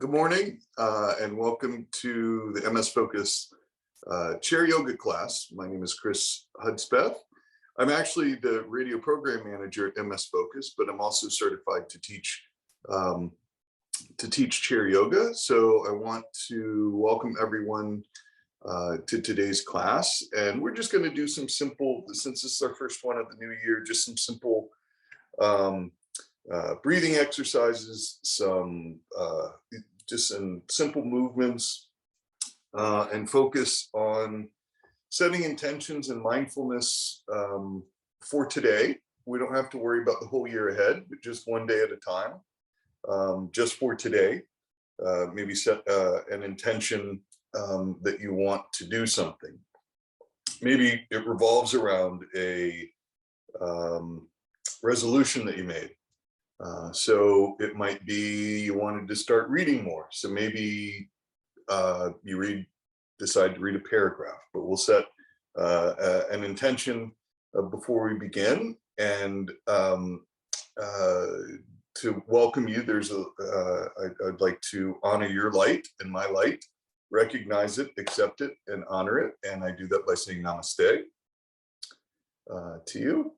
Good morning and welcome to the MS Focus chair yoga class. My name is Chris Hudspeth. I'm actually the radio program manager at MS Focus, but I'm also certified to teach chair yoga. So I want to welcome everyone to today's class, and we're just going to do some simple, since this is our first one of the new year, just some simple breathing exercises, just some simple movements, and focus on setting intentions and mindfulness for today. We don't have to worry about the whole year ahead, but just one day at a time, just for today. Maybe set an intention that you want to do something. Maybe it revolves around a resolution that you made. So it might be you wanted to start reading more. So maybe you decide to read a paragraph, but we'll set an intention before we begin. And to welcome you, I'd like to honor your light and my light, recognize it, accept it, and honor it. And I do that by saying namaste to you.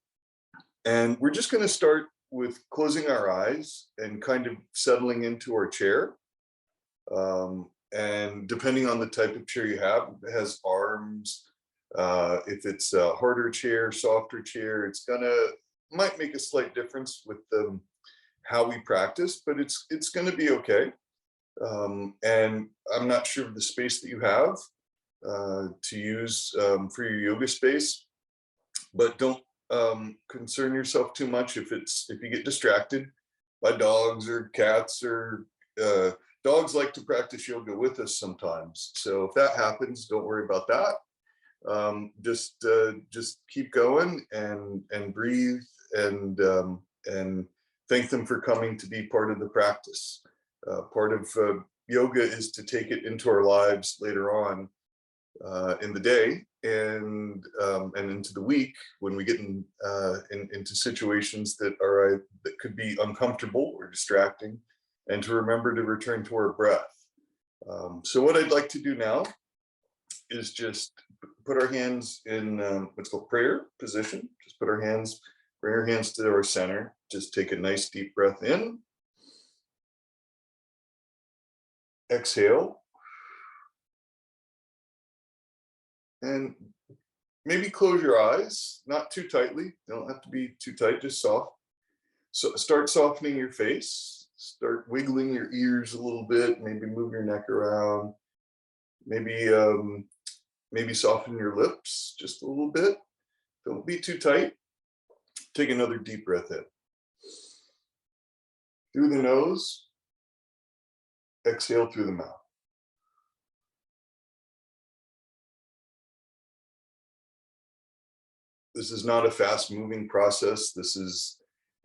And we're just going to start with closing our eyes and kind of settling into our chair. And depending on the type of chair you have, it has arms. If it's a harder chair, softer chair, might make a slight difference with how we practice, but it's going to be okay. And I'm not sure of the space that you have to use for your yoga space, but don't concern yourself too much if you get distracted by dogs or cats, or dogs like to practice yoga with us sometimes. So if that happens, don't worry about that. Just keep going and breathe and thank them for coming to be part of the practice. Part of yoga is to take it into our lives later on in the day and into the week when we get into situations that could be uncomfortable or distracting, and to remember to return to our breath. So what I'd like to do now is just put our hands in what's called prayer position. Just bring our hands to our center. Just take a nice deep breath in. Exhale. And maybe close your eyes, not too tightly. They don't have to be too tight, just soft. So start softening your face. Start wiggling your ears a little bit. Maybe move your neck around. Maybe soften your lips just a little bit. Don't be too tight. Take another deep breath in. Through the nose. Exhale through the mouth. This is not a fast-moving process. This is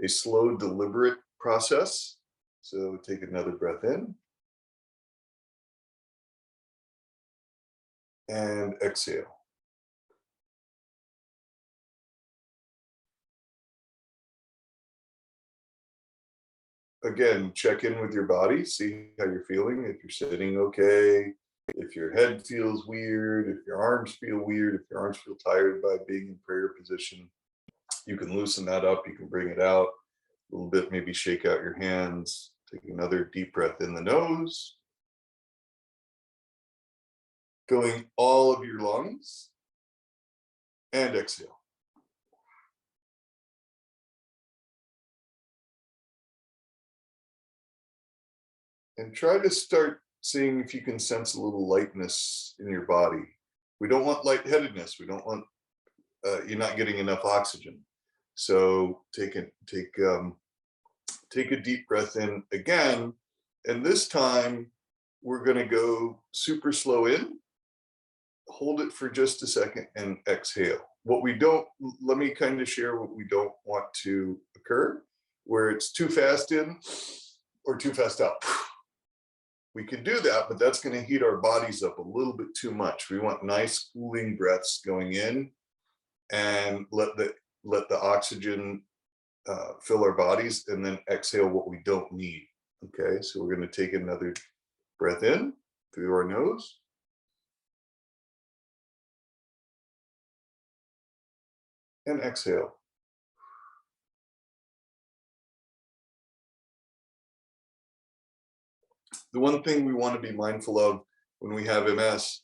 a slow, deliberate process. So take another breath in. And exhale. Again, check in with your body, see how you're feeling, if you're sitting okay, if your head feels weird, if your arms feel weird, if your arms feel tired by being in prayer position. You can loosen that up, you can bring it out a little bit, maybe shake out your hands. Take another deep breath in the nose. Filling all of your lungs. And exhale. And try to start seeing if you can sense a little lightness in your body. We don't want lightheadedness. We don't want you're not getting enough oxygen. So take a deep breath in again, and this time we're going to go super slow in. Hold it for just a second and exhale. Let me kind of share what we don't want to occur, where it's too fast in or too fast out. We can do that, but that's going to heat our bodies up a little bit too much. We want nice cooling breaths going in and let the oxygen fill our bodies, and then exhale what we don't need. Okay, so we're going to take another Breath in through our nose. And exhale. The one thing we want to be mindful of when we have MS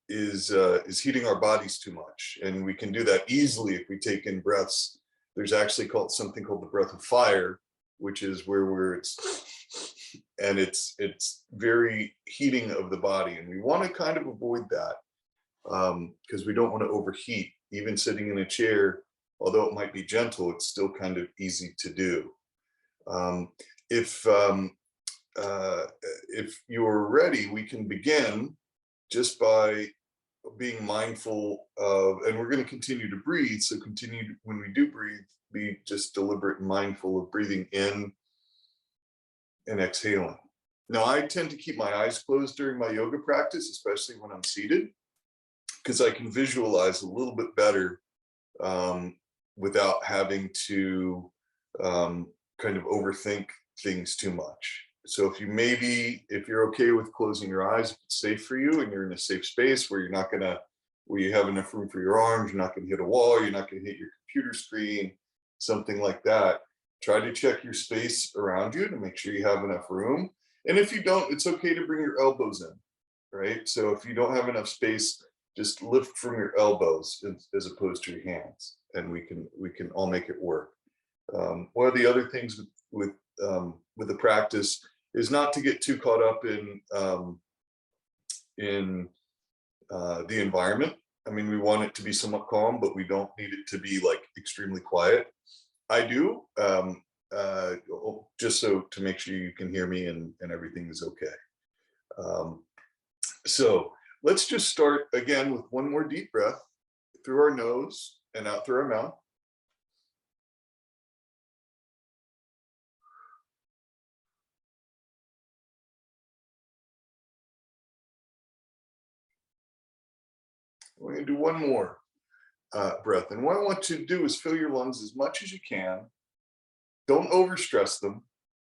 is heating our bodies too much, and we can do that easily if we take in breaths. There's actually something called the breath of fire, which is where it's very heating of the body, and we want to kind of avoid that because we don't want to overheat. Even sitting in a chair, although it might be gentle, it's still kind of easy to do. If you're ready, we can begin just by being mindful of, and we're going to continue to breathe. So continue, when we do breathe, be just deliberate and mindful of breathing in and exhaling. Now, I tend to keep my eyes closed during my yoga practice, especially when I'm seated, because I can visualize a little bit better without having to kind of overthink things too much. So if you're okay with closing your eyes, if it's safe for you and you're in a safe space where where you have enough room for your arms, you're not going to hit a wall, you're not going to hit your computer screen, something like that, try to check your space around you to make sure you have enough room. And if you don't, it's okay to bring your elbows in, right? So if you don't have enough space, just lift from your elbows as opposed to your hands, and we can all make it work. One of the other things with the practice is not to get too caught up in the environment. I mean, we want it to be somewhat calm, but we don't need it to be like extremely quiet. I do, just so to make sure you can hear me and everything is okay. So let's just start again with one more deep breath through our nose and out through our mouth. We're going to do one more breath. And what I want you to do is fill your lungs as much as you can. Don't overstress them.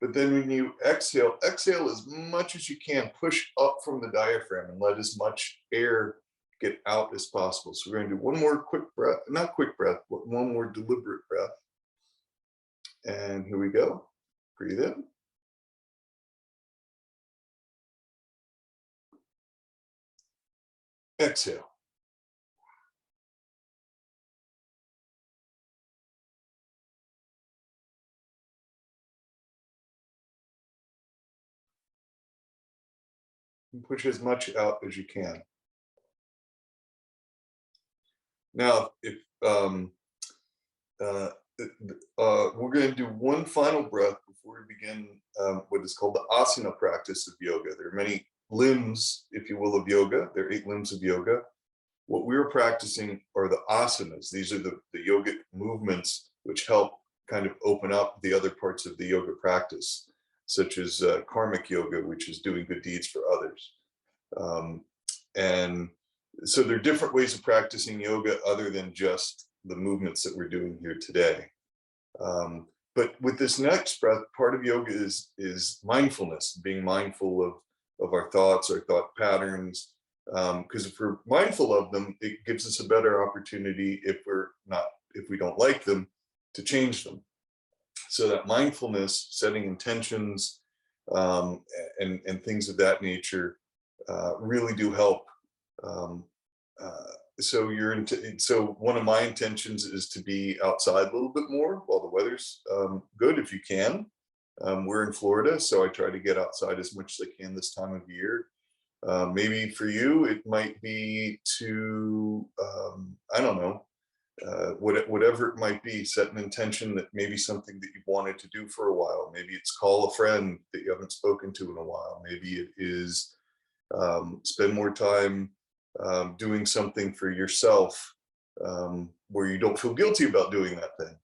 But then when you exhale as much as you can. Push up from the diaphragm and let as much air get out as possible. So we're going to do one more quick breath, not quick breath, but one more deliberate breath. And here we go. Breathe in. Exhale. And push as much out as you can. Now, if we're going to do one final breath before we begin what is called the Asana practice of yoga. There are many limbs, if you will, of yoga. There are 8 limbs of yoga. What we're practicing are the asanas. These are the yogic movements which help kind of open up the other parts of the yoga practice, such as karmic yoga, which is doing good deeds for others. And so there are different ways of practicing yoga other than just the movements that we're doing here today. But with this next breath, part of yoga is mindfulness, being mindful of our thoughts, our thought patterns, because if we're mindful of them, it gives us a better opportunity, if we don't like them, to change them. So that mindfulness, setting intentions, and things of that nature really do help. So one of my intentions is to be outside a little bit more while the weather's good, if you can. We're in Florida, so I try to get outside as much as I can this time of year. Maybe for you, it might be to, I don't know, whatever it might be, set an intention that maybe something that you've wanted to do for a while. Maybe it's call a friend that you haven't spoken to in a while. Maybe it is spend more time doing something for yourself where you don't feel guilty about doing that thing.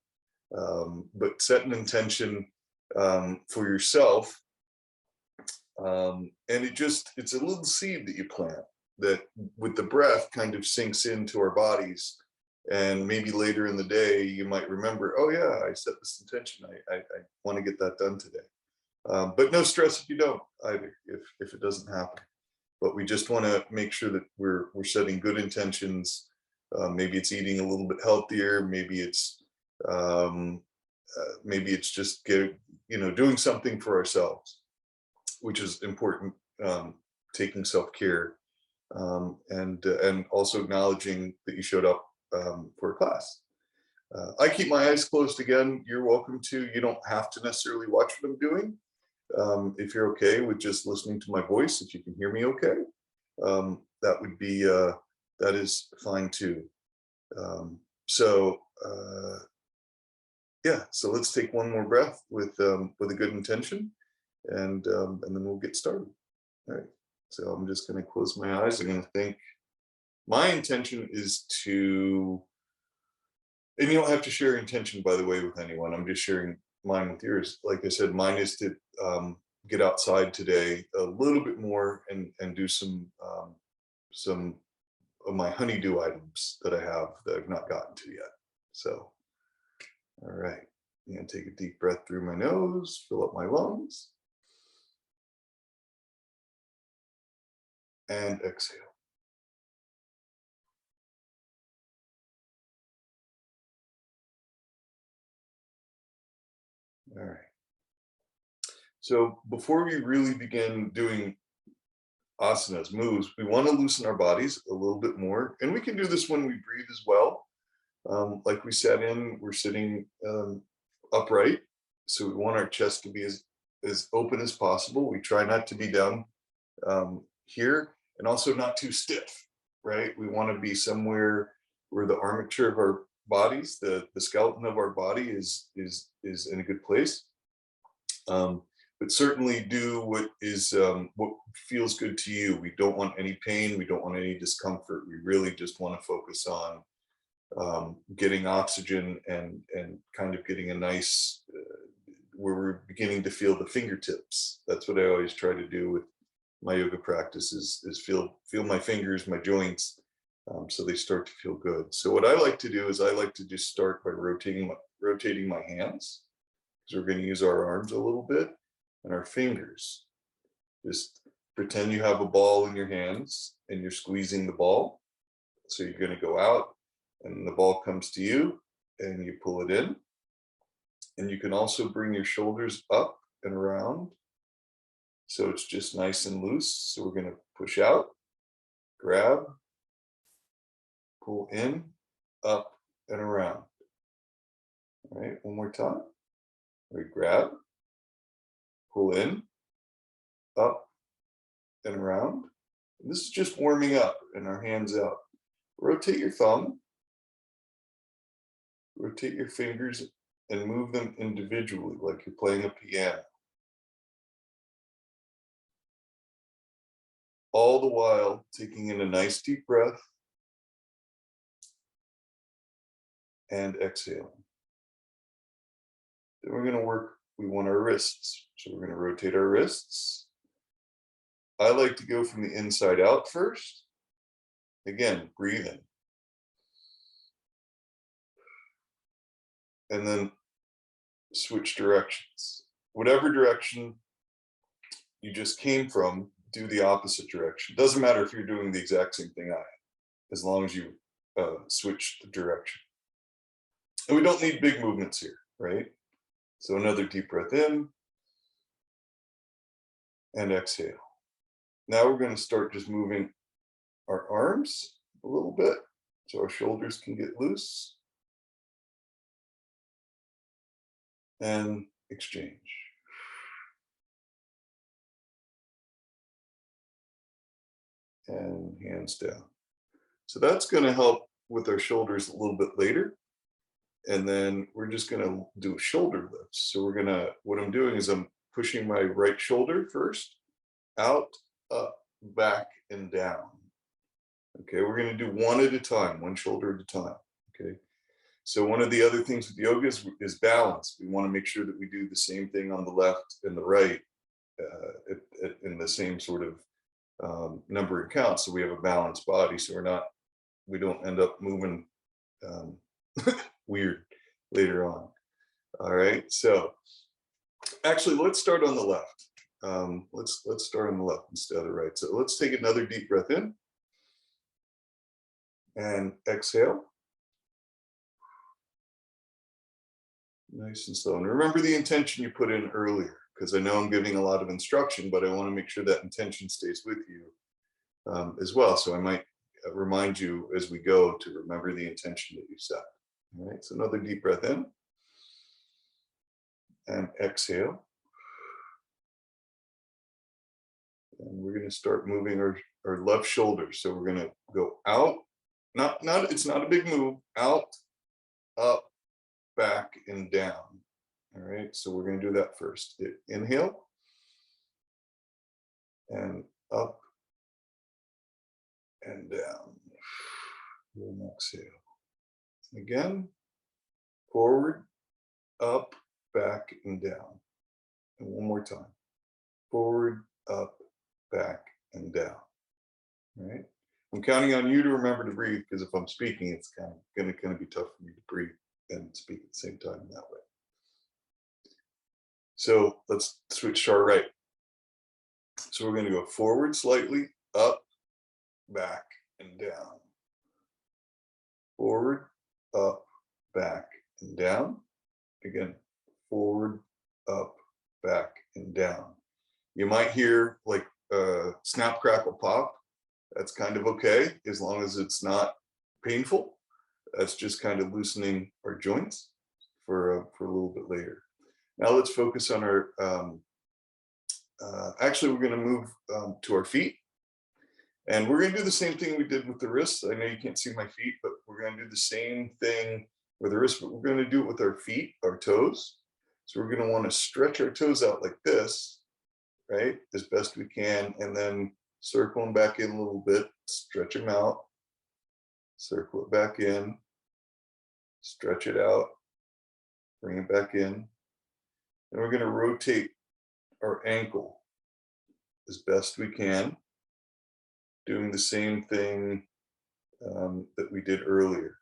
But set an intention for yourself. And it's a little seed that you plant that with the breath kind of sinks into our bodies. And maybe later in the day, you might remember, oh yeah, I set this intention. I want to get that done today. But no stress if you don't either, if it doesn't happen. But we just want to make sure that we're setting good intentions. Maybe it's eating a little bit healthier. Maybe it's just doing something for ourselves, which is important. Taking self-care, and also acknowledging that you showed up for a class. I keep my eyes closed again. You're welcome to. You don't have to necessarily watch what I'm doing. If you're okay with just listening to my voice, if you can hear me okay, that is fine too. Yeah, so let's take one more breath with a good intention, and then we'll get started. All right. So I'm just going to close my eyes. I'm going to think. My intention is to, and you don't have to share intention, by the way, with anyone. I'm just sharing mine with yours. Like I said, mine is to get outside today a little bit more and do some of my honeydew items that I have that I've not gotten to yet. So, all right, I'm gonna take a deep breath through my nose, fill up my lungs, and exhale. All right. So before we really begin doing asanas, moves, we want to loosen our bodies a little bit more. And we can do this when we breathe as well. Like we sat in, we're sitting upright. So we want our chest to be as open as possible. We try not to be down here, and also not too stiff, right? We want to be somewhere where the armature of our bodies, the skeleton of our body is in a good place. But certainly do what feels good to you. We don't want any pain. We don't want any discomfort. We really just want to focus on getting oxygen and kind of getting a nice, where we're beginning to feel the fingertips. That's what I always try to do with my yoga practice is feel my fingers, my joints, so they start to feel good. So what I like to do is I like to just start by rotating my hands, because we're going to use our arms a little bit, and our fingers. Just pretend you have a ball in your hands and you're squeezing the ball. So you're going to go out and the ball comes to you and you pull it in. And you can also bring your shoulders up and around. So it's just nice and loose. So we're going to push out, grab, pull in, up and around. All right, one more time. We grab, pull in, up and around. And this is just warming up and our hands out. Rotate your thumb, rotate your fingers, and move them individually like you're playing a piano. All the while taking in a nice deep breath and exhaling. Then we're going to work, we want our wrists. So we're going to rotate our wrists. I like to go from the inside out first. Again, breathe in. And then switch directions. Whatever direction you just came from, do the opposite direction. Doesn't matter if you're doing the exact same thing I am, as long as you switch the direction. And we don't need big movements here, right? So another deep breath in and exhale. Now we're going to start just moving our arms a little bit so our shoulders can get loose. And exchange. And hands down. So that's going to help with our shoulders a little bit later. And then we're just going to do shoulder lifts. So what I'm doing is I'm pushing my right shoulder first, out, up, back, and down. Okay, we're going to do one at a time, one shoulder at a time. Okay. So one of the other things with yoga is balance. We want to make sure that we do the same thing on the left and the right in the same sort of number and count. So we have a balanced body. So we don't end up moving weird later on. All right. So Actually, let's start on the left. Let's start on the left instead of the right. So let's take another deep breath in and exhale. Nice and slow. And remember the intention you put in earlier, because I know I'm giving a lot of instruction, but I want to make sure that intention stays with you as well. So I might remind you as we go to remember the intention that you set. All right, so another deep breath in and exhale. And we're going to start moving our left shoulder. So we're going to go out, it's not a big move, out, up, back, and down. All right, so we're going to do that first. Inhale and up and down. And exhale. Again, forward, up, back, and down. And one more time. Forward, up, back, and down. All right. I'm counting on you to remember to breathe, because if I'm speaking, it's kind of going to be tough for me to breathe and speak at the same time that way. So let's switch to our right. So we're going to go forward slightly, up, back, and down. Forward, up, back, and down. Again, forward, up, back, and down. You might hear like snap, crackle, pop. That's kind of okay, as long as it's not painful. That's just kind of loosening our joints for a little bit later. Now let's focus on our, actually we're going to move to our feet. And we're going to do the same thing we did with the wrists. I know you can't see my feet, but we're going to do the same thing with the wrists, but we're going to do it with our feet, our toes. So we're going to want to stretch our toes out like this, right, as best we can, and then circle them back in a little bit, stretch them out, circle it back in, stretch it out, bring it back in. And we're going to rotate our ankle as best we can, doing the same thing that we did earlier,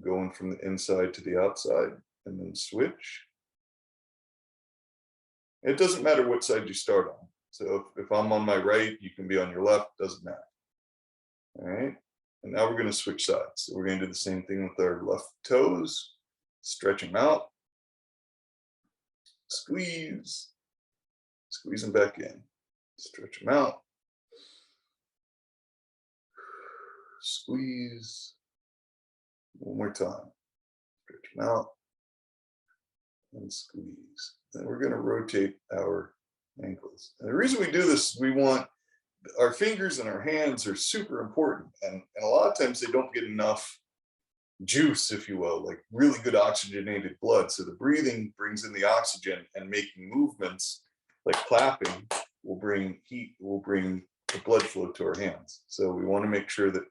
going from the inside to the outside, and then switch. It doesn't matter what side you start on. So if I'm on my right, you can be on your left, doesn't matter. All right, and now we're going to switch sides. So we're going to do the same thing with our left toes, stretch them out, squeeze, squeeze them back in, stretch them out, squeeze, one more time, stretch them out, and squeeze. Then we're going to rotate our ankles. And the reason we do this, we want our fingers and our hands are super important. And a lot of times they don't get enough juice, if you will, like really good oxygenated blood. So the breathing brings in the oxygen, and making movements like clapping will bring heat, will bring the blood flow to our hands. So we want to make sure that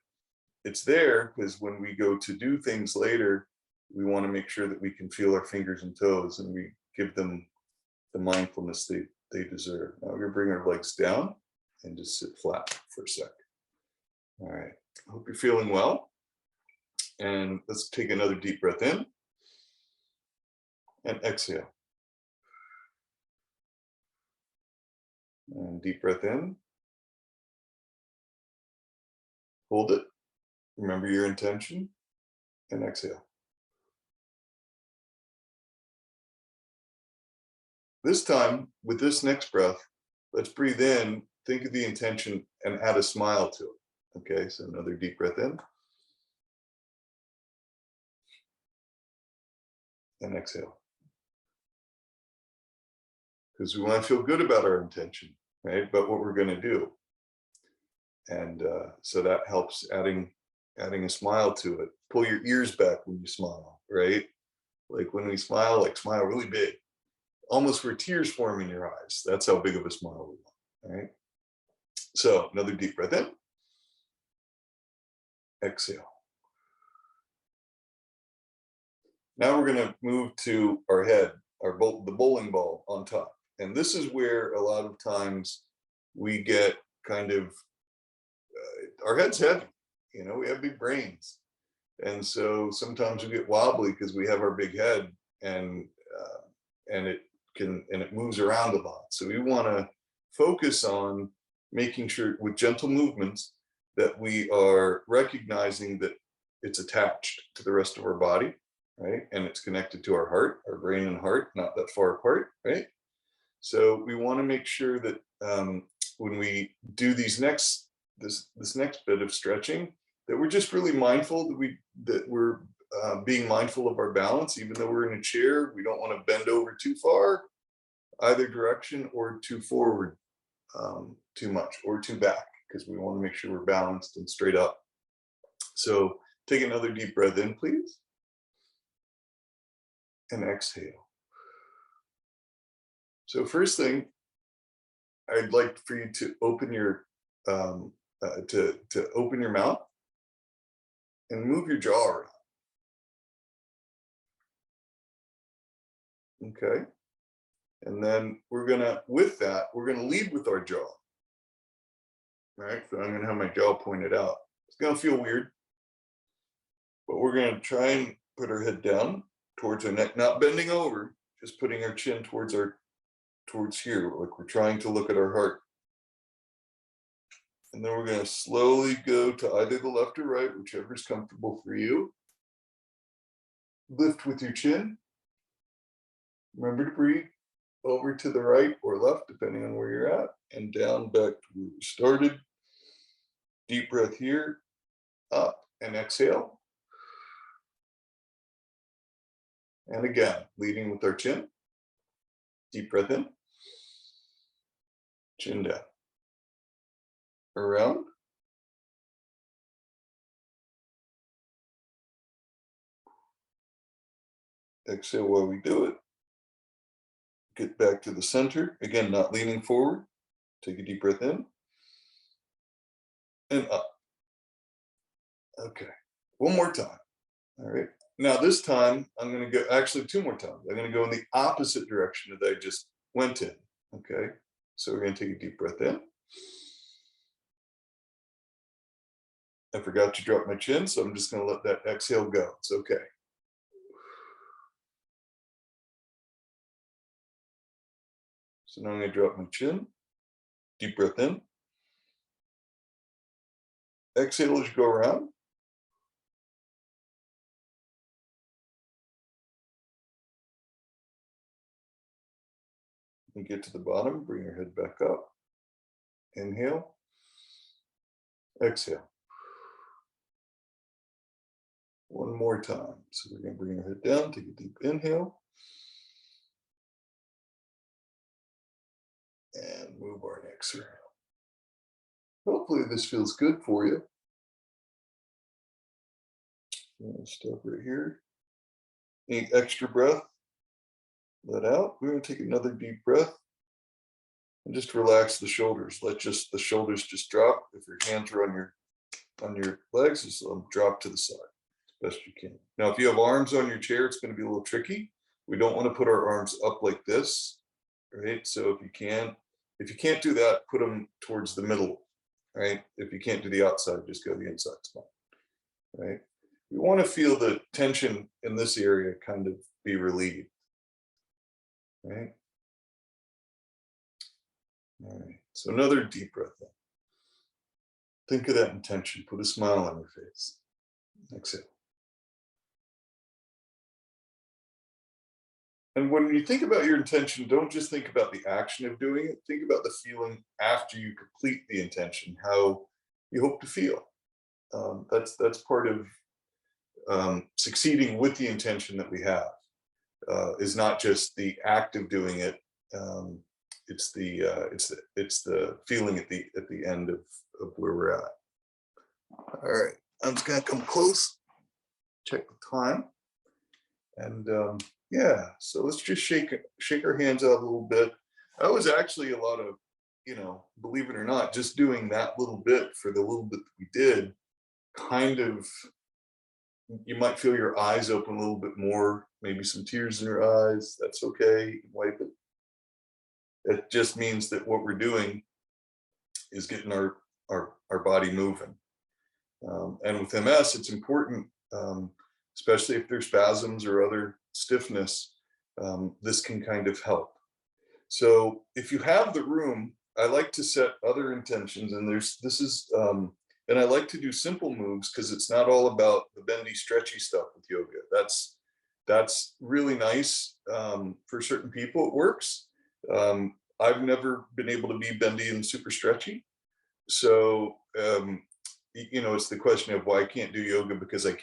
it's there, because when we go to do things later, we want to make sure that we can feel our fingers and toes, and we give them the mindfulness they deserve. Now we're going to bring our legs down and just sit flat for a sec. All right, I hope you're feeling well. And let's take another deep breath in and exhale. And deep breath in. Hold it. Remember your intention, and exhale. This time, with this next breath, let's breathe in, think of the intention, and add a smile to it. Okay, so another deep breath in. And exhale. Because we want to feel good about our intention, right? But what we're going to do. And so that helps adding a smile to it. Pull your ears back when you smile, right? Like when we smile, like smile really big, almost where tears form in your eyes. That's how big of a smile we want, all right? So another deep breath in. Exhale. Now we're going to move to our head, the bowling ball on top. And this is where a lot of times we get kind of, our head's heavy, you know, we have big brains. And so sometimes we get wobbly because we have our big head, and it and it moves around a lot. So we want to focus on making sure with gentle movements that we are recognizing that it's attached to the rest of our body, right? And it's connected to our heart, our brain and heart, not that far apart, right? So we want to make sure that when we do this next bit of stretching, that we're just really mindful that we're being mindful of our balance. Even though we're in a chair, we don't want to bend over too far either direction, or too forward too much, or too back, because we want to make sure we're balanced and straight up. So take another deep breath in, please, and exhale. So first thing, I'd like for you to open your to open your mouth and move your jaw around. Okay. And then with that, we're gonna lead with our jaw. Right? So I'm gonna have my jaw pointed out. It's gonna feel weird, but we're gonna try and put our head down towards our neck, not bending over, just putting our chin towards here, like we're trying to look at our heart. And then we're going to slowly go to either the left or right, whichever is comfortable for you. Lift with your chin. Remember to breathe over to the right or left, depending on where you're at, and down back to where we started. Deep breath here, up, and exhale. And again, leading with our chin. Deep breath in, chin down. Around. Exhale while we do it. Get back to the center. Again, not leaning forward. Take a deep breath in. And up. Okay. One more time. All right. Now this time, I'm going to go, actually 2 more times. I'm going to go in the opposite direction that I just went in. Okay. So we're going to take a deep breath in. I forgot to drop my chin, so I'm just going to let that exhale go. It's okay. So now I'm going to drop my chin. Deep breath in. Exhale as you go around. And get to the bottom, bring your head back up. Inhale. Exhale. One more time. So we're going to bring our head down, take a deep inhale. And move our necks around. Hopefully this feels good for you. I'm going to stop right here. Any extra breath? Let out. We're going to take another deep breath. And just relax the shoulders. Let the shoulders just drop. If your hands are on your legs, just let them drop to the side as best you can. Now, if you have arms on your chair, it's going to be a little tricky. We don't want to put our arms up like this, right? So if you can't do that, put them towards the middle, right? If you can't do the outside, just go the inside spine, right? We want to feel the tension in this area kind of be relieved, right? All right, so another deep breath in. Think of that intention, put a smile on your face. Exhale. And when you think about your intention, don't just think about the action of doing it, think about the feeling after you complete the intention, how you hope to feel. That's part of succeeding with the intention that we have, is not just the act of doing it. It's the feeling at the end of where we're at. All right, I'm just gonna come close, check the time, and yeah. So let's just shake our hands out a little bit. That was actually a lot of, believe it or not, just doing that little bit for the little bit that we did, kind of, you might feel your eyes open a little bit more, maybe some tears in your eyes. That's okay. You can wipe it. It just means that what we're doing is getting our body moving. And with MS, it's important, especially if there's spasms or other stiffness, this can kind of help. So if you have the room, I like to set other intentions, and and I like to do simple moves because it's not all about the bendy, stretchy stuff with yoga. That's really nice for certain people. It works. I've never been able to be bendy and super stretchy. So it's the question of why I can't do yoga because uh,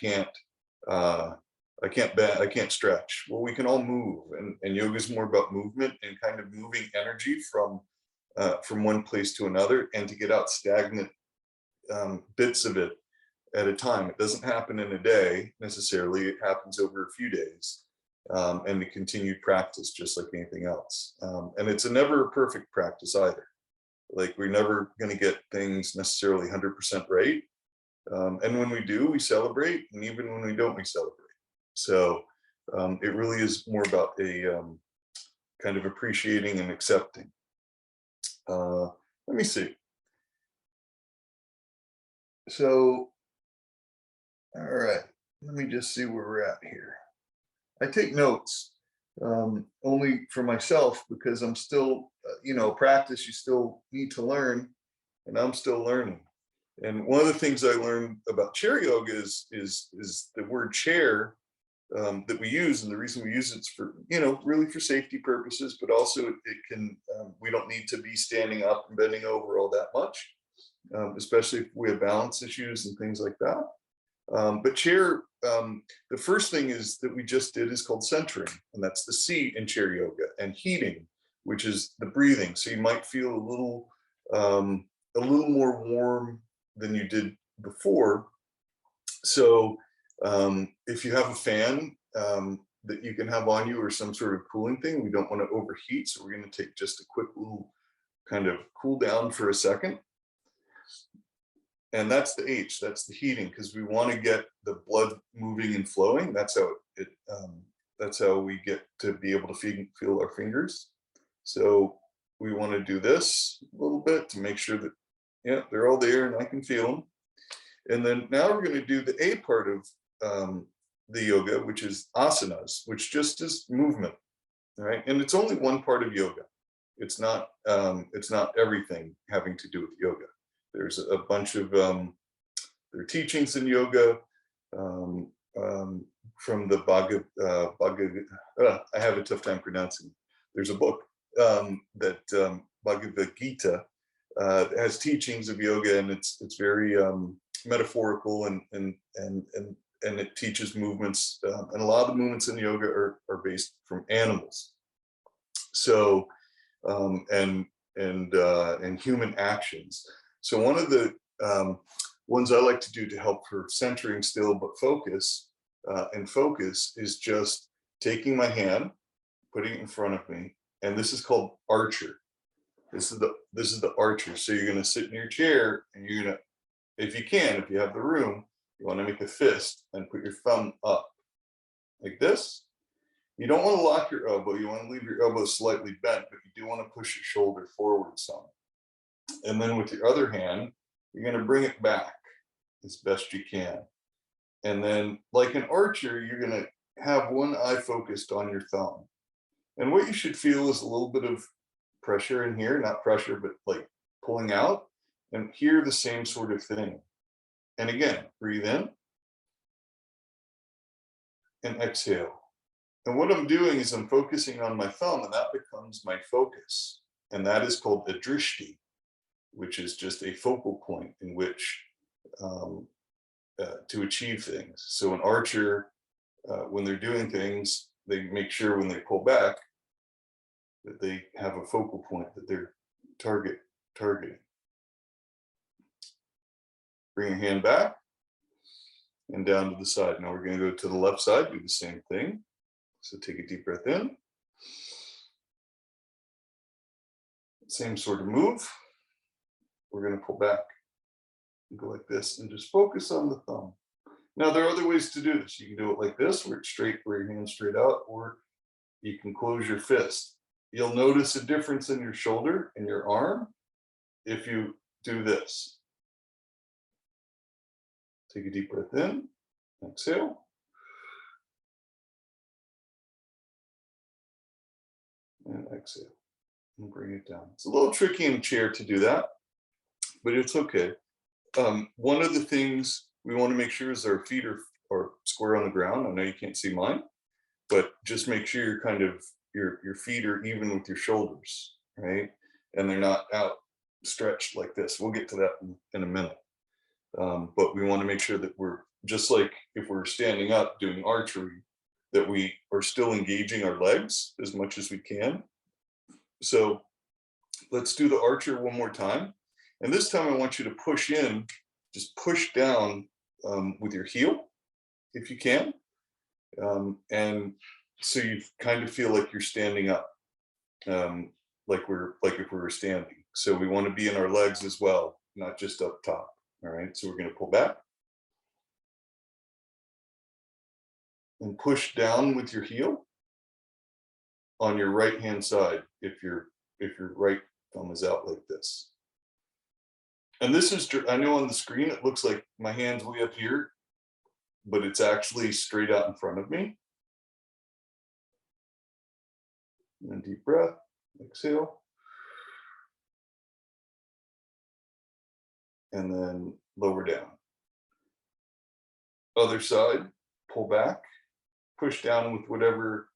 I can't bend, I can't stretch. Well, we can all move, and yoga is more about movement and kind of moving energy from one place to another, and to get out stagnant bits of it at a time. It doesn't happen in a day necessarily. It happens over a few days, and a continued practice, just like anything else. And it's a never perfect practice either. Like, we're never going to get things necessarily 100% right. And when we do, we celebrate, and even when we don't, we celebrate. So it really is more about a kind of appreciating and accepting. Let me see. So, all right, let me just see where we're at here. I take notes only for myself because I'm still, practice, you still need to learn, and I'm still learning. And one of the things I learned about chair yoga is the word chair that we use, and the reason we use it's for, really for safety purposes, but also it can, we don't need to be standing up and bending over all that much, especially if we have balance issues and things like that. But chair, the first thing is that we just did is called centering, and that's the C in chair yoga, and heating, which is the breathing. So you might feel a little more warm than you did before. So if you have a fan that you can have on you, or some sort of cooling thing, we don't want to overheat. So we're going to take just a quick little kind of cool down for a second. And that's the H, that's the heating, because we want to get the blood moving and flowing. That's how we get to be able to feel our fingers. So we want to do this a little bit to make sure that, yeah, they're all there and I can feel them. And then now we're going to do the A part of the yoga, which is asanas, which just is movement, right? And it's only one part of yoga. It's not everything having to do with yoga. There's a bunch of there are teachings in yoga from the I have a tough time pronouncing. There's a book that Bhagavad Gita has teachings of yoga, and it's very metaphorical, and it teaches movements, and a lot of the movements in yoga are based from animals. So and human actions. So one of the ones I like to do to help for centering still but focus is just taking my hand, putting it in front of me, and this is called archer. This is the archer. So you're going to sit in your chair, and you're going to, if you have the room, you want to make a fist and put your thumb up like this. You don't want to lock your elbow. You want to leave your elbow slightly bent, but you do want to push your shoulder forward some. And then with your other hand, you're going to bring it back as best you can. And then, like an archer, you're going to have one eye focused on your thumb. And what you should feel is a little bit of pressure in here, not pressure, but like pulling out. And here, the same sort of thing. And again, breathe in and exhale. And what I'm doing is I'm focusing on my thumb, and that becomes my focus. And that is called a drishti, which is just a focal point in which to achieve things. So an archer, when they're doing things, they make sure when they pull back that they have a focal point that they're targeting. Bring your hand back and down to the side. Now we're going to go to the left side, do the same thing. So take a deep breath in. Same sort of move. We're going to pull back and go like this and just focus on the thumb. Now, there are other ways to do this. You can do it like this, where it's straight, where your hand's straight out, or you can close your fist. You'll notice a difference in your shoulder and your arm if you do this. Take a deep breath in, exhale. And exhale. and bring it down. It's a little tricky in a chair to do that, but it's okay. One of the things we want to make sure is our feet are square on the ground. I know you can't see mine, but just make sure you're kind of your feet are even with your shoulders, right? And they're not out stretched like this. We'll get to that in a minute. But we want to make sure that we're just like if we're standing up doing archery, that we are still engaging our legs as much as we can. So let's do the archer one more time. And this time I want you to push in, just push down with your heel, if you can. And so you kind of feel like you're standing up, like if we were standing. So we want to be in our legs as well, not just up top. All right, so we're going to pull back and push down with your heel on your right hand side if your right thumb is out like this. And this is, I know on the screen it looks like my hand's way up here, but it's actually straight out in front of me. And deep breath, exhale. And then lower down. Other side, pull back, push down with whatever,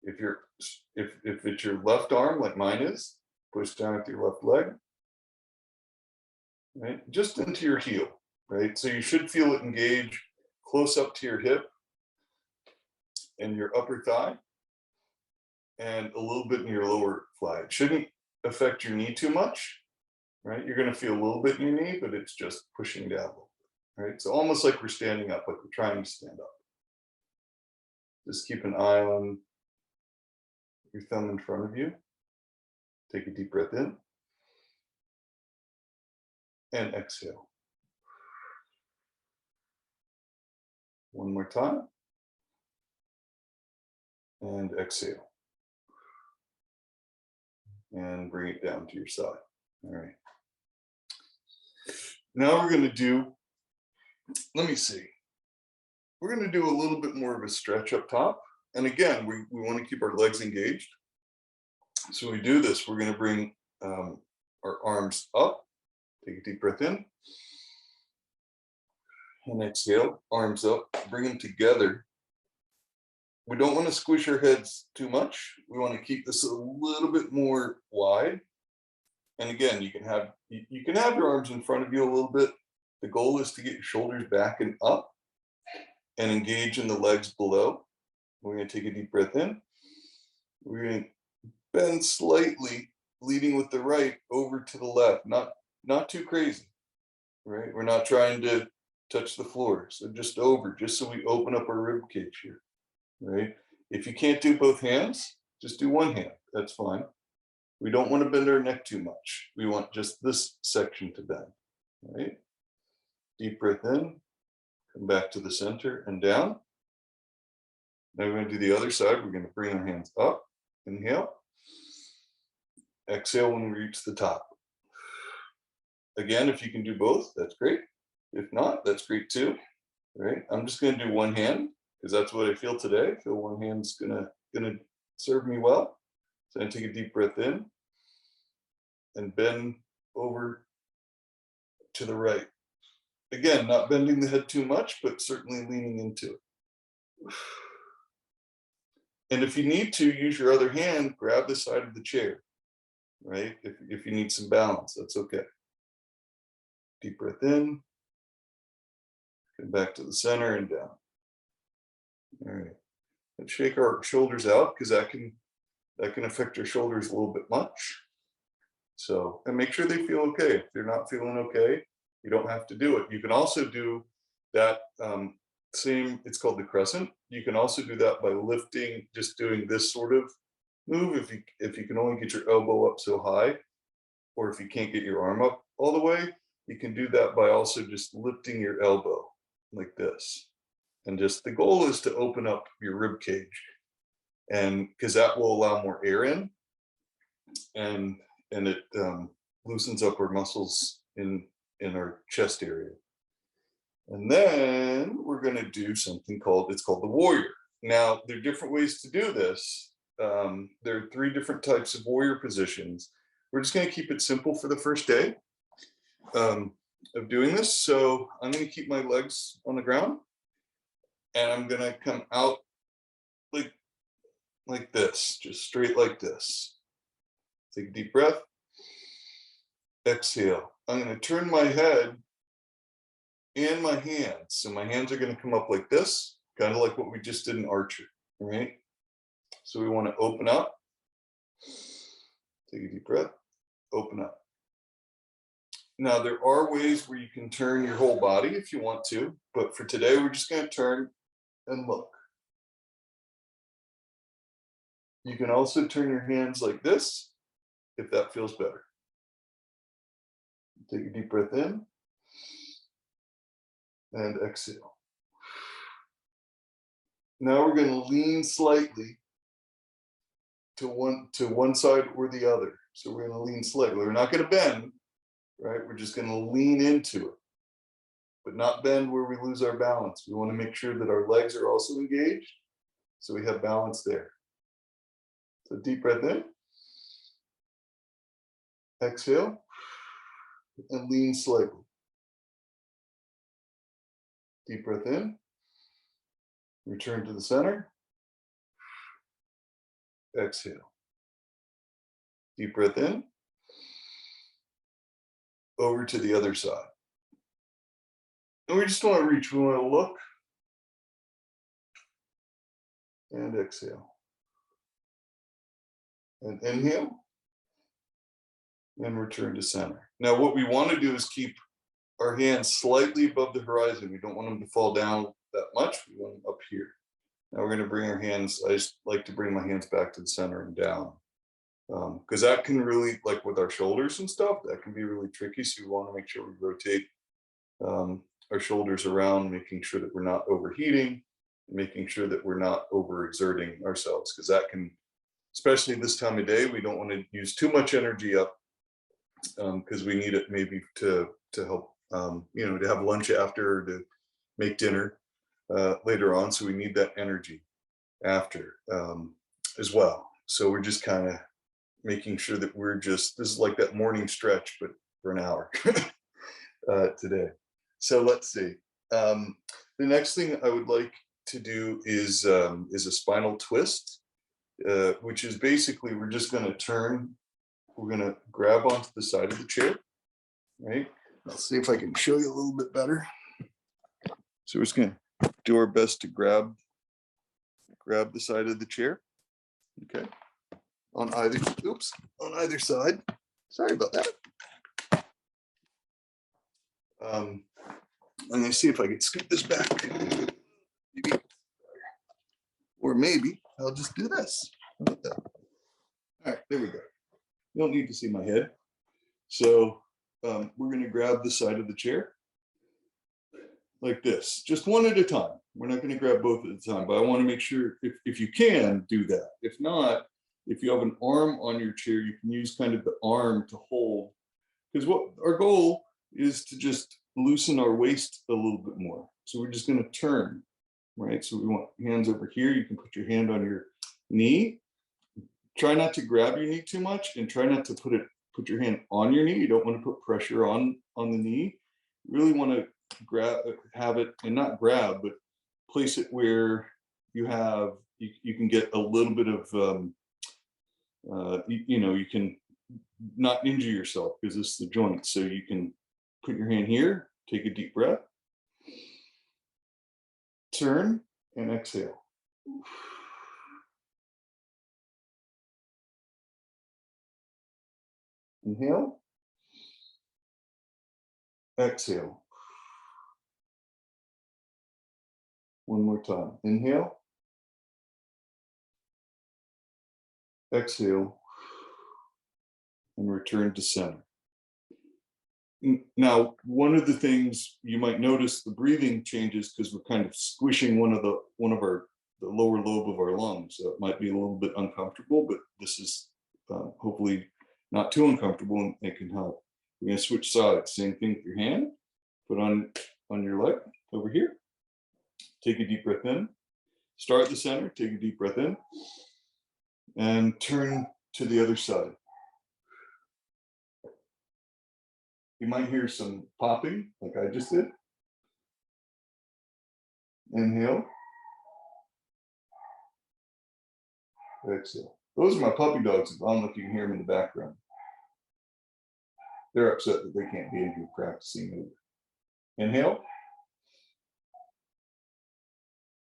if it's your left arm like mine is, push down with your left leg, right? Just into your heel, right? So you should feel it engage close up to your hip and your upper thigh and a little bit in your lower thigh. It shouldn't affect your knee too much, right? You're going to feel a little bit in your knee, but it's just pushing down a little bit, right? So almost like we're standing up, like we're trying to stand up. Just keep an eye on your thumb in front of you. Take a deep breath in and exhale. One more time. And exhale. And bring it down to your side. All right. Now we're going to do, let me see. We're going to do a little bit more of a stretch up top. And again, we want to keep our legs engaged. So we do this, we're going to bring our arms up. Take a deep breath in. And exhale, arms up, bring them together. We don't want to squish our heads too much. We want to keep this a little bit more wide. And again, you can have your arms in front of you a little bit. The goal is to get your shoulders back and up and engage in the legs below. We're going to take a deep breath in. We're going to bend slightly, leading with the right over to the left. Not too crazy, right? We're not trying to touch the floor. So just over, just so we open up our rib cage here, right? If you can't do both hands, just do one hand. That's fine. We don't want to bend our neck too much. We want just this section to bend, right? Deep breath in, come back to the center and down. Now we're going to do the other side. We're going to bring our hands up, inhale. Exhale when we reach the top. Again, if you can do both, that's great. If not, that's great too, right? I'm just going to do one hand because that's what I feel today. I feel one hand's gonna serve me well. So I take a deep breath in and bend over to the right. Again, not bending the head too much, but certainly leaning into it. And if you need to, use your other hand, grab the side of the chair, right? If you need some balance, that's okay. Deep breath in, come back to the center and down. All right. And shake our shoulders out because that can affect your shoulders a little bit much. So, and make sure they feel okay. If they're not feeling okay, you don't have to do it. You can also do that same, it's called the crescent. You can also do that by lifting, just doing this sort of move. If you can only get your elbow up so high, or if you can't get your arm up all the way, you can do that by also just lifting your elbow like this. And just the goal is to open up your rib cage, and because that will allow more air in, and it loosens up our muscles in our chest area. And then we're going to do something called the warrior. Now, there are different ways to do this. There are 3 different types of warrior positions. We're just going to keep it simple for the first day of doing this. So I'm going to keep my legs on the ground, and I'm going to come out like this, just straight like this. Take a deep breath. Exhale. I'm going to turn my head and my hands. So my hands are going to come up like this, kind of like what we just did in archery, right? So we want to open up. Take a deep breath. Open up. Now, there are ways where you can turn your whole body if you want to, but for today, we're just going to turn and look. You can also turn your hands like this if that feels better. Take a deep breath in and exhale. Now we're going to lean slightly to one side or the other. So we're going to lean slightly. We're not going to bend, right? We're just going to lean into it, but not bend where we lose our balance. We want to make sure that our legs are also engaged, so we have balance there. So deep breath in, exhale, and lean slightly. Deep breath in, return to the center, exhale. Deep breath in, over to the other side. And we just want to reach, we want to look, and exhale. And inhale, and return to center. Now what we want to do is keep our hands slightly above the horizon. We don't want them to fall down that much. We want them up here. Now we're going to bring our hands, I just like to bring my hands back to the center and down. Because that can really, like with our shoulders and stuff, that can be really tricky. So we want to make sure we rotate our shoulders around, making sure that we're not overheating, making sure that we're not overexerting ourselves, because that can, especially this time of day, we don't want to use too much energy up, because we need it maybe to help, to have lunch after, or to make dinner later on. So we need that energy after as well. So we're just kind of making sure that we're just, this is like that morning stretch, but for an hour today. So let's see. The next thing I would like to do is a spinal twist, which is basically, we're just going to turn, we're going to grab onto the side of the chair, right? Let's see if I can show you a little bit better. So we're just going to do our best to grab the side of the chair, okay? On either side. Sorry about that. I'm going to see if I can scoot this back. Maybe. Or maybe I'll just do this. How about that? All right, there we go. You don't need to see my head. So we're going to grab the side of the chair like this, just one at a time. We're not going to grab both at a time, but I want to make sure if you can do that. If not, if you have an arm on your chair, you can use kind of the arm to hold, because what our goal is to just loosen our waist a little bit more. So we're just going to turn, right? So we want hands over here. You can put your hand on your knee. Try not to grab your knee too much, and try not to put your hand on your knee. You don't want to put pressure on the knee. You really want to have it, and not grab, but place it where you can get a little bit of you can not injure yourself, because it's the joint. So you can put your hand here, take a deep breath, turn, and exhale. Inhale, exhale. One more time. Inhale, exhale, and return to center. Now, one of the things you might notice, the breathing changes because we're kind of squishing the lower lobe of our lungs. So it might be a little bit uncomfortable, but this is hopefully not too uncomfortable, and it can help. We're going to switch sides. Same thing with your hand. Put on your leg over here. Take a deep breath in. Start at the center. Take a deep breath in. And turn to the other side. You might hear some popping, like I just did. Inhale. Exhale. Those are my puppy dogs. I don't know if you can hear them in the background. They're upset that they can't be in here practicing either. Inhale.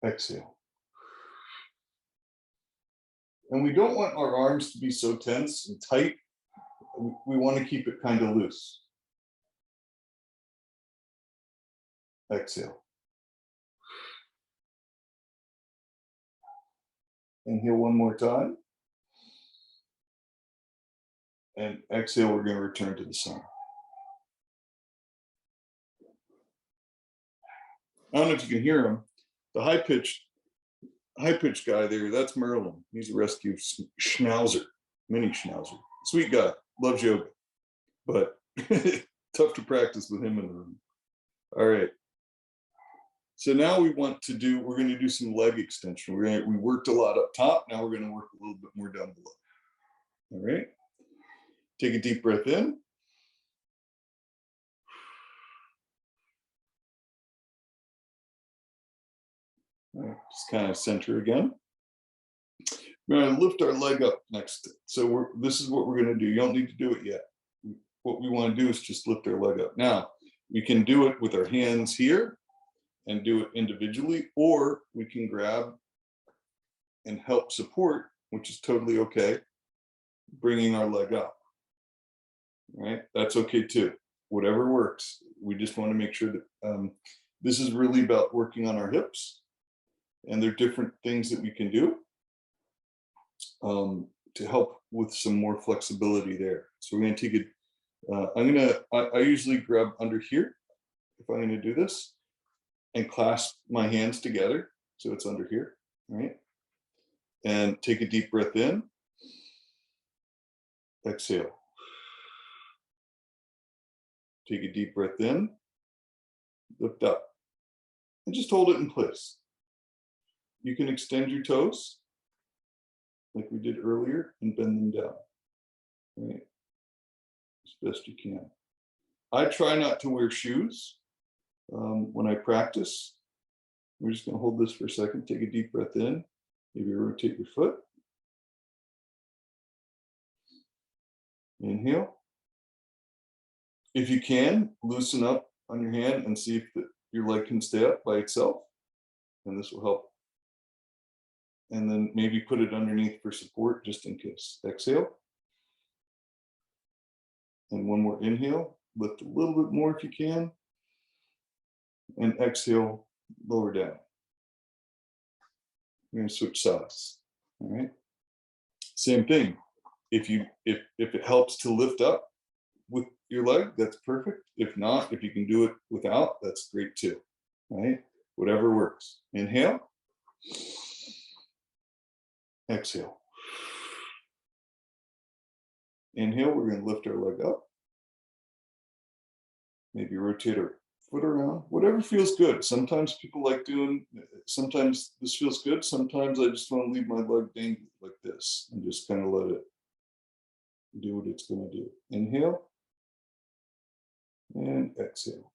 Exhale. And we don't want our arms to be so tense and tight. We want to keep it kind of loose. Exhale. Inhale one more time. And exhale, we're going to return to the sun. I don't know if you can hear him. The high-pitched guy there, that's Merlin. He's a rescue schnauzer, mini schnauzer. Sweet guy, loves yoga, but tough to practice with him in the room. All right. So now we're going to do some leg extension. We worked a lot up top. Now we're going to work a little bit more down below. All right. Take a deep breath in. All right, just kind of center again. We're going to lift our leg up next. So this is what we're going to do. You don't need to do it yet. What we want to do is just lift our leg up. Now, we can do it with our hands here and do it individually, or we can grab and help support, which is totally okay, bringing our leg up. All right, that's okay too. Whatever works. We just want to make sure that this is really about working on our hips, and there are different things that we can do to help with some more flexibility there. So we're going to take it. I usually grab under here if I'm going to do this and clasp my hands together. So it's under here, right? And take a deep breath in. Exhale. Take a deep breath in. Lift up. And just hold it in place. You can extend your toes like we did earlier and bend them down, right? As best you can. I try not to wear shoes when I practice. We're just going to hold this for a second. Take a deep breath in. Maybe rotate your foot. Inhale. If you can, loosen up on your hand and see if your leg can stay up by itself. And this will help. And then maybe put it underneath for support just in case. Exhale. And one more inhale. Lift a little bit more if you can. And exhale, lower down. We're going to switch sides. All right. Same thing. If it helps to lift up with your leg, that's perfect. If not, if you can do it without, that's great too. Right? Whatever works. Inhale. Exhale. Inhale, we're going to lift our leg up. Maybe rotate our foot around. Whatever feels good. Sometimes people like sometimes this feels good. Sometimes I just want to leave my leg dangling like this and just kind of let it do what it's going to do. Inhale. And exhale.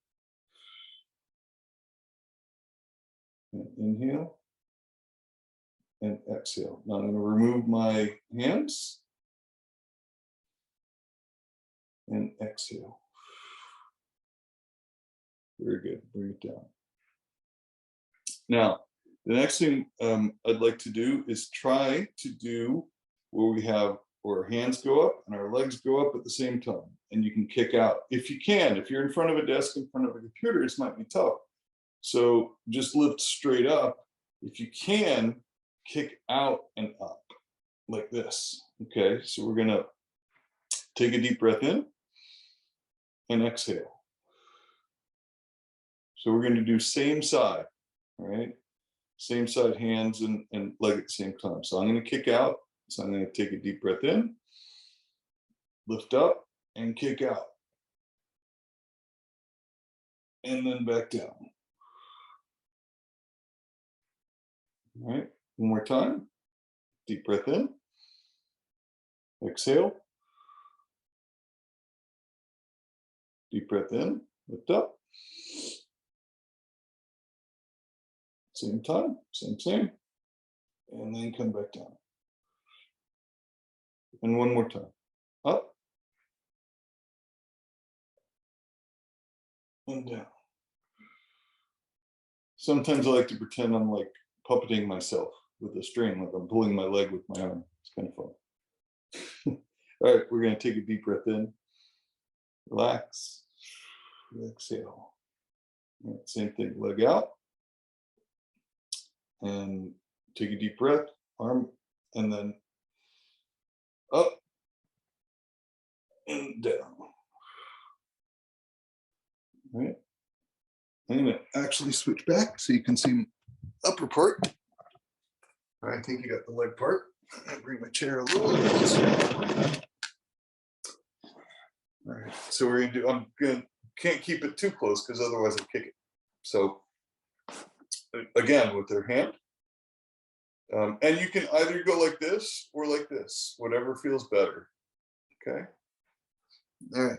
And inhale. And exhale. Now I'm going to remove my hands and exhale. Very good. Bring it down. Now, the next thing I'd like to do is try to do where we have where our hands go up and our legs go up at the same time, and you can kick out if you can. If you're in front of a desk, in front of a computer, this might be tough. So just lift straight up. If you can, kick out and up like this. Okay, so we're going to take a deep breath in and exhale. So we're going to do same side, all right? Same side, hands and leg at the same time. So I'm going to kick out. So I'm going to take a deep breath in, lift up, and kick out. And then back down. All right, one more time. Deep breath in. Exhale. Deep breath in, lift up. Same time, same. And then come back down. And one more time. Up. And down. Sometimes I like to pretend I'm like puppeting myself with a string, like I'm pulling my leg with my arm. It's kind of fun. All right, we're going to take a deep breath in. Relax. Exhale. All right, same thing, leg out. And take a deep breath, arm, and then up and down. All right. I'm going to actually switch back so you can see upper part. All right, I think you got the leg part. I'll bring my chair a little bit closer. All right, so we're going to do, can't keep it too close because otherwise I'll kick it. So again, with their hand. And you can either go like this or like this, whatever feels better. Okay. All right.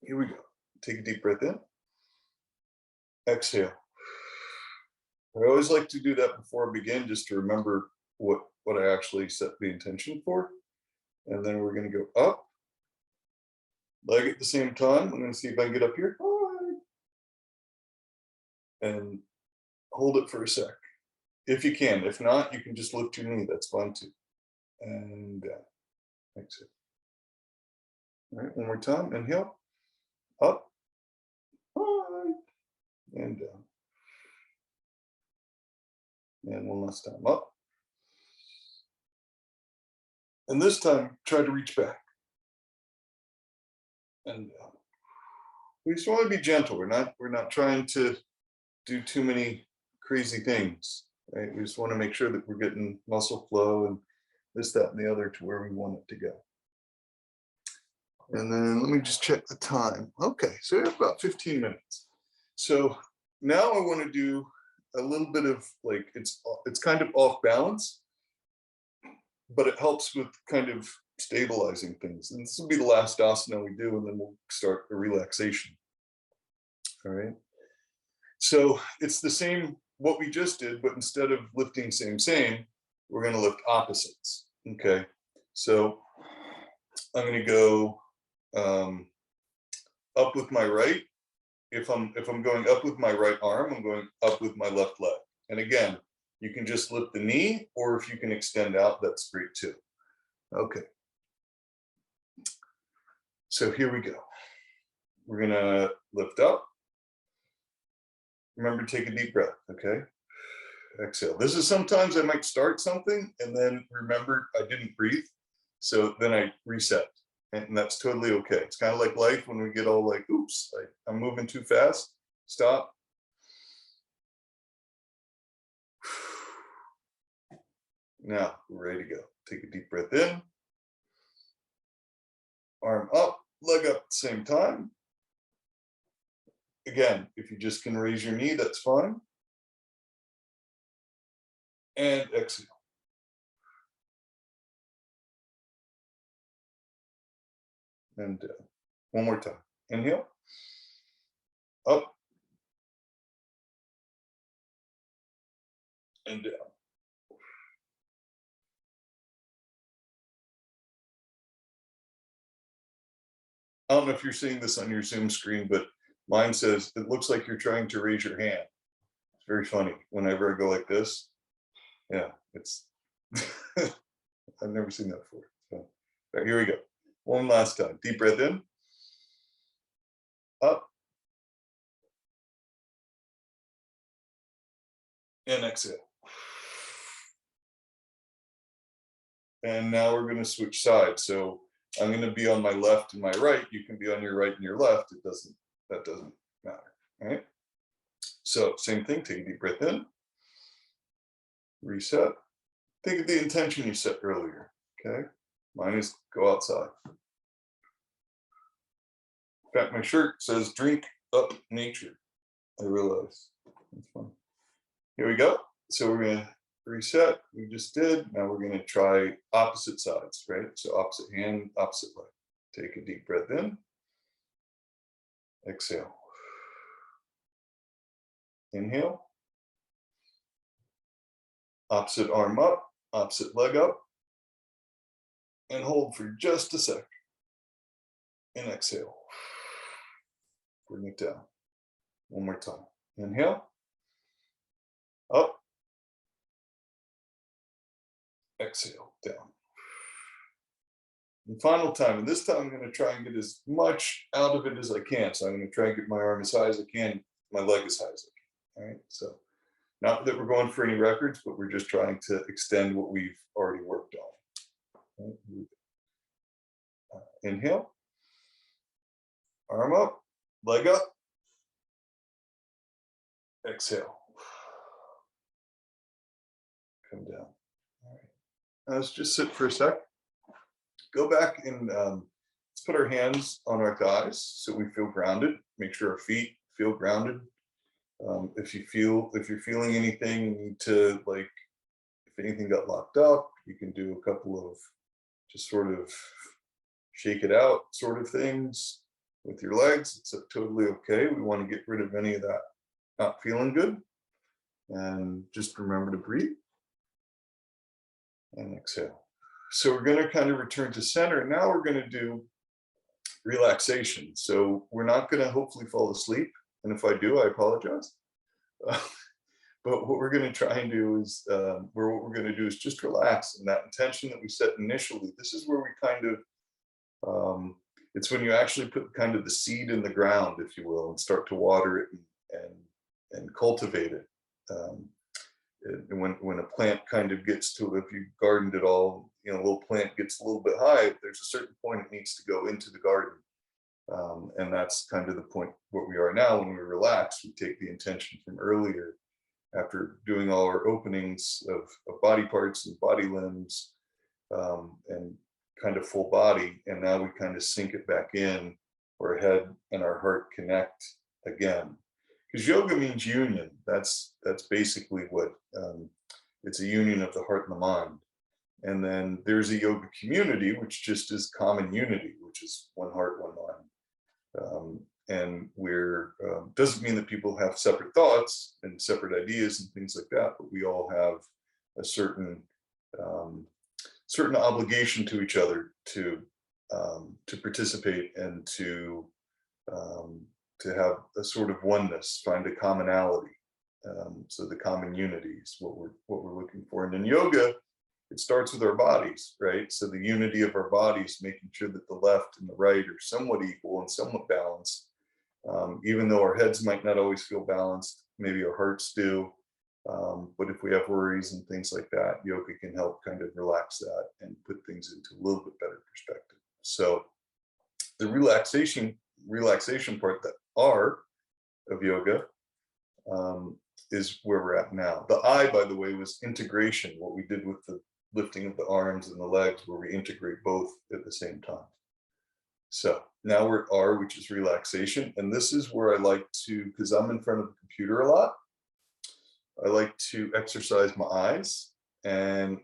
Here we go. Take a deep breath in. Exhale. I always like to do that before I begin, just to remember what I actually set the intention for. And then we're going to go up. Leg at the same time. I'm going to see if I can get up here. And hold it for a sec. If you can. If not, you can just lift your knee. That's fine too. And down. Exhale. All right, one more time. Inhale. Up. And down. And one last time. Up. And this time, try to reach back. And down. We just want to be gentle. We're not trying to do too many crazy things. Right? We just want to make sure that we're getting muscle flow and this, that, and the other to where we want it to go. And then let me just check the time. Okay, so we have about 15 minutes. So now I want to do a little bit of like, it's kind of off balance, but it helps with kind of stabilizing things. And this will be the last asana we do, and then we'll start a relaxation. All right. So it's the same, what we just did, but instead of lifting same, we're going to lift opposites. Okay. So I'm going to go up with my right. If I'm going up with my right arm, I'm going up with my left leg. And again, you can just lift the knee, or if you can extend out, that's great too. Okay. So here we go. We're gonna lift up. Remember, take a deep breath, okay? Exhale. This is sometimes I might start something and then remember I didn't breathe. So then I reset. And that's totally okay. It's kind of like life when we get all like, oops, I'm moving too fast. Stop. Now we're ready to go. Take a deep breath in. Arm up, leg up at the same time. Again, if you just can raise your knee, that's fine. And exhale. And down. One more time. Inhale. Up. And down. I don't know if you're seeing this on your Zoom screen, but mine says, it looks like you're trying to raise your hand. It's very funny. Whenever I go like this, yeah, it's, I've never seen that before. So, all right, here we go. One last time. Deep breath in. Up. And exhale. And now we're going to switch sides. So I'm going to be on my left and my right. You can be on your right and your left. That doesn't matter. All right. So same thing. Take a deep breath in. Reset. Think of the intention you set earlier. Okay. Mine is go outside. In fact, my shirt says drink up nature. I realize that's fun. Here we go. So we're going to reset, we just did. Now we're going to try opposite sides, right? So opposite hand, opposite leg. Take a deep breath in. Exhale. Inhale. Opposite arm up, opposite leg up. And hold for just a sec. And exhale. Bring it down. One more time. Inhale. Up. Exhale. Down. And final time. And this time I'm going to try and get as much out of it as I can. So I'm going to try and get my arm as high as I can, my leg as high as I can. All right. So not that we're going for any records, but we're just trying to extend what we've already worked on. Right. Inhale. Arm up. Leg up. Exhale. Come down. All right. Now let's just sit for a sec. Go back and let's put our hands on our thighs so we feel grounded. Make sure our feet feel grounded. If you're feeling anything, you need to, like, if anything got locked up, you can do a couple of just sort of shake it out sort of things with your legs. It's totally okay. We want to get rid of any of that not feeling good. And just remember to breathe. And exhale. So we're going to kind of return to center. Now we're going to do relaxation. So we're not going to hopefully fall asleep. And if I do, I apologize. But what we're going to try and do is, what we're going to do is just relax. And that intention that we set initially, this is where we kind of, it's when you actually put kind of the seed in the ground, if you will, and start to water it and cultivate it. And when a plant kind of gets to, if you gardened it all, a little plant gets a little bit high, there's a certain point it needs to go into the garden. And that's kind of the point where we are now. When we relax, we take the intention from earlier, after doing all our openings of body parts and body limbs, and kind of full body. And now we kind of sink it back in, where our head and our heart connect again. Because yoga means union. That's basically what, it's a union of the heart and the mind. And then there's a yoga community, which just is common unity, which is one heart, one mind. And we're, doesn't mean that people have separate thoughts and separate ideas and things like that, but we all have a certain obligation to each other to participate and to have a sort of oneness, find a commonality. So the common unity is what we're looking for. And in yoga, it starts with our bodies, right? So the unity of our bodies, making sure that the left and the right are somewhat equal and somewhat balanced. Even though our heads might not always feel balanced, maybe our hearts do. But if we have worries and things like that, yoga can help kind of relax that and put things into a little bit better perspective. So the relaxation part, that R of yoga, is where we're at now. The I, by the way, was integration, what we did with the lifting of the arms and the legs, where we integrate both at the same time. So now we're at R, which is relaxation. And this is where I like to, because I'm in front of the computer a lot, I like to exercise my eyes, and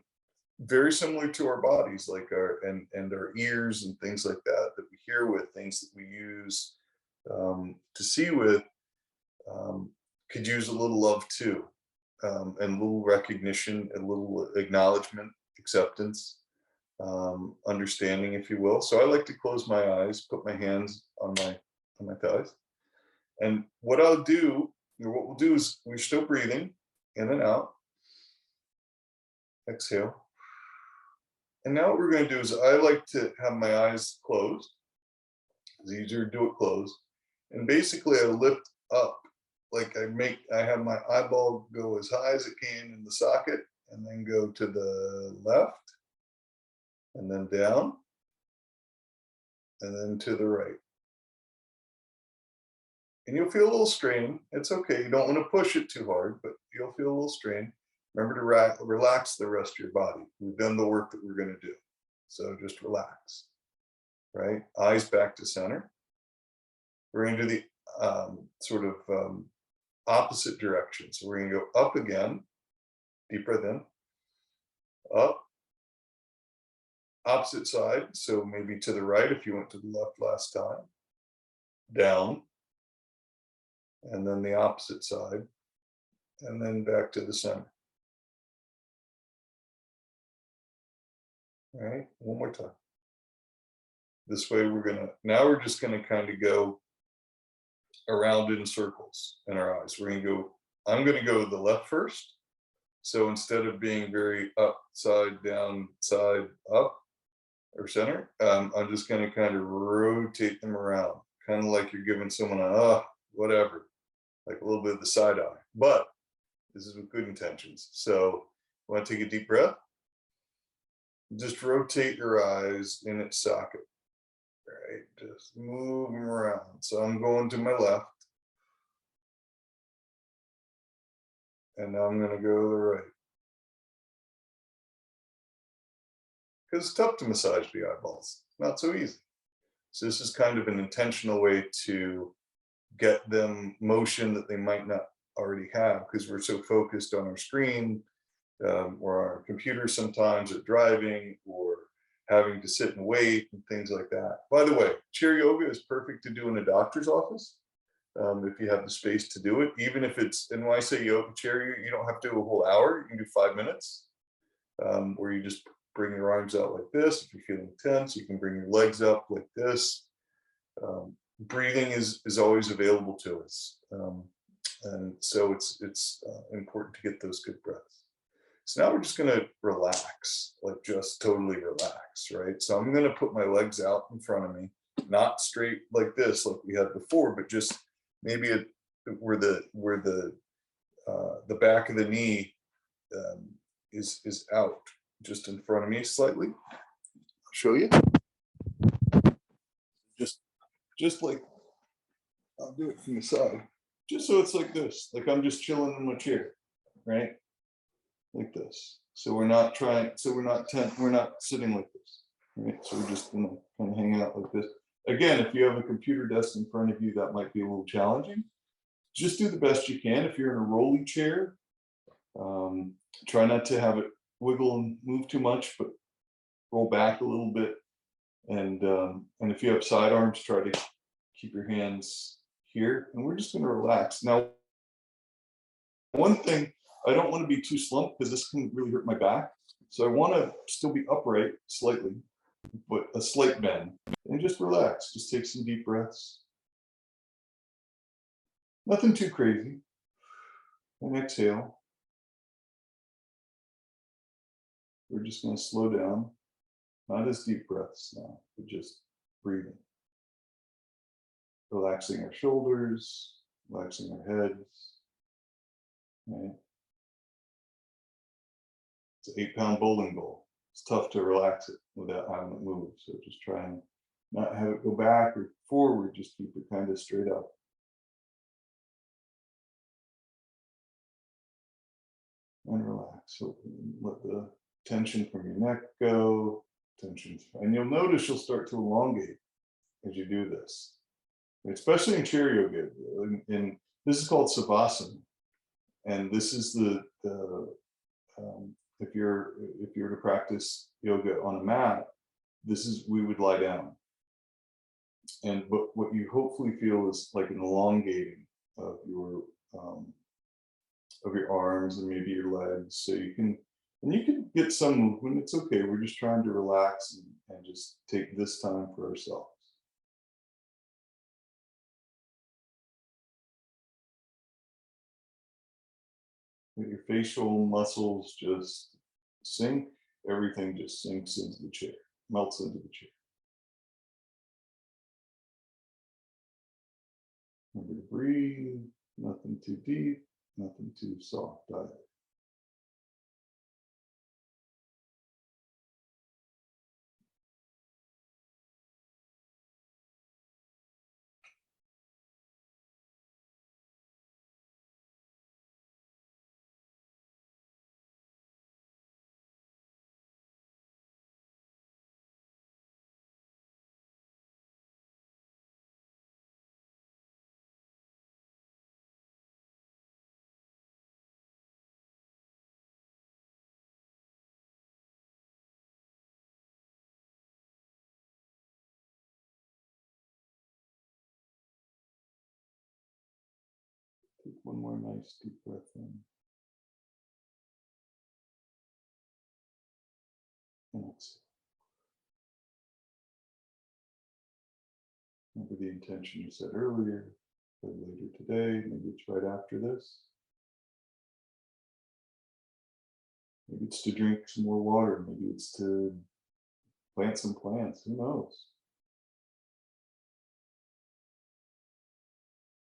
very similar to our bodies, like our our ears and things like that we hear with, things that we use to see with, could use a little love too, and a little recognition, a little acknowledgement, acceptance, understanding, if you will. So I like to close my eyes, put my hands on my thighs, and what I'll do, or what we'll do, is we're still breathing in and out. Exhale. And now what we're going to do is, I like to have my eyes closed. It's easier to do it closed. And basically I lift up, like I have my eyeball go as high as it can in the socket, and then go to the left, and then down, and then to the right. And you'll feel a little strain. It's okay. You don't want to push it too hard, but you'll feel a little strain. Remember to relax the rest of your body. We've done the work that we're going to do. So just relax, right? Eyes back to center. We're going to do the opposite direction. So we're going to go up again. Deep breath in. up, opposite side, so maybe to the right if you went to the left last time, down, and then the opposite side, and then back to the center. All right, one more time. This way we're just gonna kind of go around in circles in our eyes. I'm gonna go the left first. So instead of being very up, side, down, side, up, or center, I'm just gonna kind of rotate them around, kind of like you're giving someone whatever, like a little bit of the side eye. But this is with good intentions. So want to take a deep breath? Just rotate your eyes in its socket. Right, just move them around. So I'm going to my left, and now I'm going to go to the right. Because it's tough to massage the eyeballs, not so easy. So this is kind of an intentional way to get them motion that they might not already have, because we're so focused on our screen or our computer sometimes, or driving, or having to sit and wait and things like that. By the way, chair yoga is perfect to do in a doctor's office if you have the space to do it. Even if it's, and when I say yoga chair, you don't have to do a whole hour. You can do 5 minutes where you just bring your arms out like this. If you're feeling tense, you can bring your legs up like this. Breathing is always available to us. And so it's important to get those good breaths. So now we're just going to relax, like just totally relax, right? So I'm going to put my legs out in front of me, not straight like this, like we had before, but just maybe where the back of the knee is out, just in front of me slightly. I'll show you. Just like, I'll do it from the side, just so it's like this, like I'm just chilling in my chair, right? Like this. So we're not sitting like this, right? So we're just kind of hanging out like this. Again, if you have a computer desk in front of you, that might be a little challenging. Just do the best you can. If you're in a rolly chair, try not to have it wiggle and move too much, but roll back a little bit. And if you have side arms, try to keep your hands here. And we're just going to relax. Now, one thing, I don't want to be too slumped because this can really hurt my back. So I want to still be upright slightly, but a slight bend. And just relax. Just take some deep breaths. Nothing too crazy. And exhale. We're just going to slow down. Not as deep breaths now, but just breathing. Relaxing our shoulders, relaxing our heads. Right? It's an 8-pound bowling ball. It's tough to relax it without having it move. So just try and not have it go back or forward, just keep it kind of straight up. And relax. So let the tension from your neck go, and you'll notice you'll start to elongate as you do this, especially in chair yoga. And this is called Savasana. And this is if you're to practice yoga on a mat, we would lie down. And what you hopefully feel is like an elongating of your arms and maybe your legs, so you can get some movement. It's okay. We're just trying to relax and just take this time for ourselves. Let your facial muscles just sink. Everything just sinks into the chair, melts into the chair. Remember to breathe. Nothing too deep, nothing too soft either. one more nice deep breath in. And exhale. Remember the intention you said earlier, or later today, maybe it's right after this. Maybe it's to drink some more water, maybe it's to plant some plants, who knows?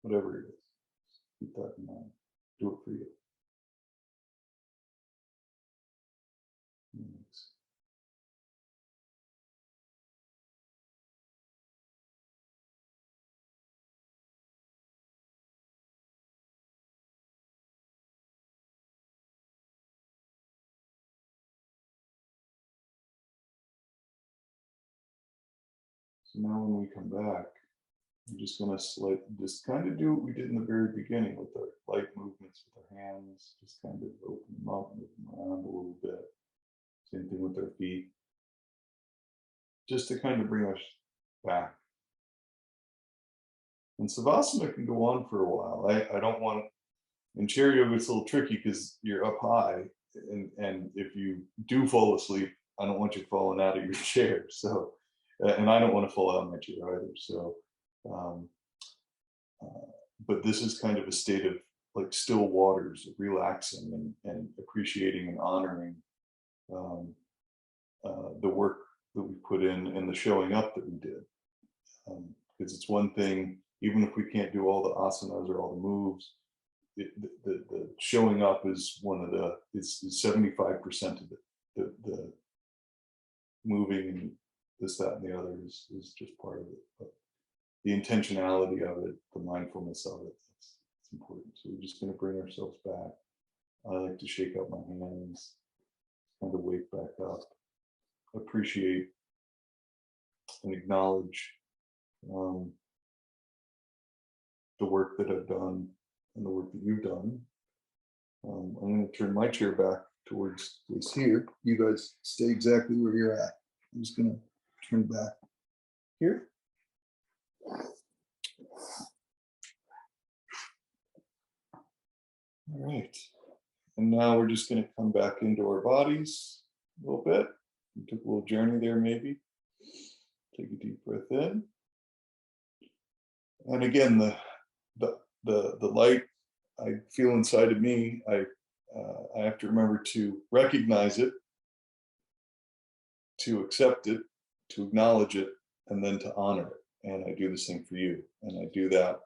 Whatever it is, keep that in mind. Do it for you. Thanks. So now when we come back, we're just going to just kind of do what we did in the very beginning with our light movements with our hands, just kind of open them up, move them around a little bit. Same thing with our feet, just to kind of bring us back. And Savasana can go on for a while. I don't want, in chair yoga it's a little tricky because you're up high, and if you do fall asleep, I don't want you falling out of your chair. So, and I don't want to fall out of my chair either. So, but this is kind of a state of like still waters, of relaxing and appreciating and honoring the work that we put in and the showing up that we did. Because it's one thing, even if we can't do all the asanas or all the moves, the showing up is one of the, it's 75% of it. The moving and this, that, and the other is just part of it. But the intentionality of it, the mindfulness of it, it's important. So we're just going to bring ourselves back. I like to shake out my hands, kind of wake back up, appreciate and acknowledge the work that I've done and the work that you've done. I'm going to turn my chair back towards this here. You guys stay exactly where you're at. I'm just going to turn back here. All right. And now we're just going to come back into our bodies a little bit. We took a little journey there, maybe. Take a deep breath in. And again, the light I feel inside of me, I have to remember to recognize it, to accept it, to acknowledge it, and then to honor it. And I do the same for you. And I do that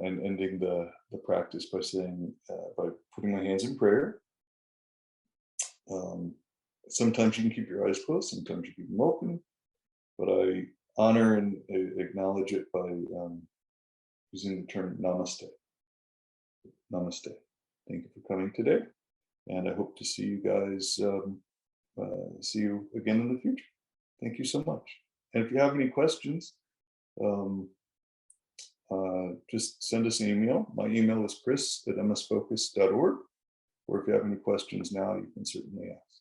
and ending the practice by saying, by putting my hands in prayer. Sometimes you can keep your eyes closed, sometimes you keep them open, but I honor and acknowledge it by using the term namaste. Namaste. Thank you for coming today, and I hope to see you guys, see you again in the future. Thank you so much. And if you have any questions, just send us an email. My email is chris@msfocus.org, or if you have any questions now, you can certainly ask.